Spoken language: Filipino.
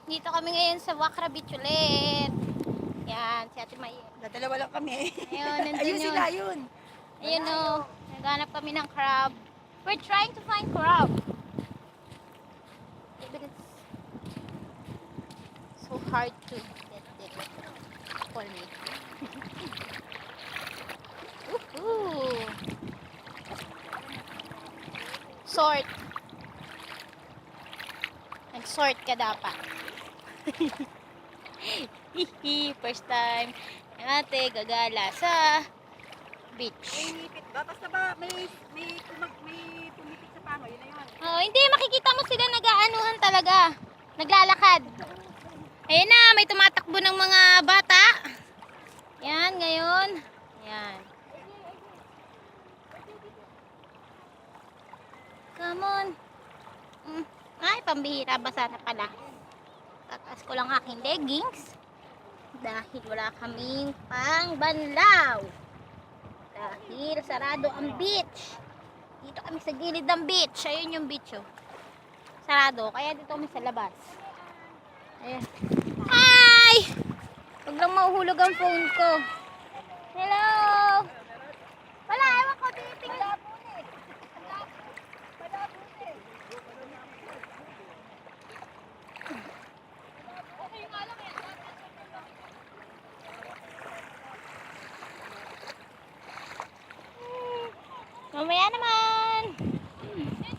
Dito kami ngayon sa Wakra Beach ulit. Yan, si Ate Maye. Dalawa lang kami. Ayun, nandun Ayun yun. sila, yun. Ayun o, naghanap kami ng crab. We're trying to find crab. But it's so hard to get it for me. Woohoo! Sort. Nag-sort ka dapat. First time yung ate gagala sa May beach. nipit ba? Basta ba may pumipit sa pano, yun na yun. Oh, hindi makikita mo sila nag-aanuhan talaga. Naglalakad. Ayun na, may tumatakbo ng mga bata. Yan, ngayon. Yan. Come on. Ay, pambihira. Basa na pala. Tataas ko lang aking leggings. Dahil wala kaming pangbanlaw. Dahil sarado ang beach. Dito kami sa gilid ng beach. Ayun yung beach, oh. Sarado. Kaya dito kami sa labas. Ayan. Hi! Huwag lang mahuhulog ang phone ko. Hello! Wala, ewan ko. Tinitingnan. Mamaya na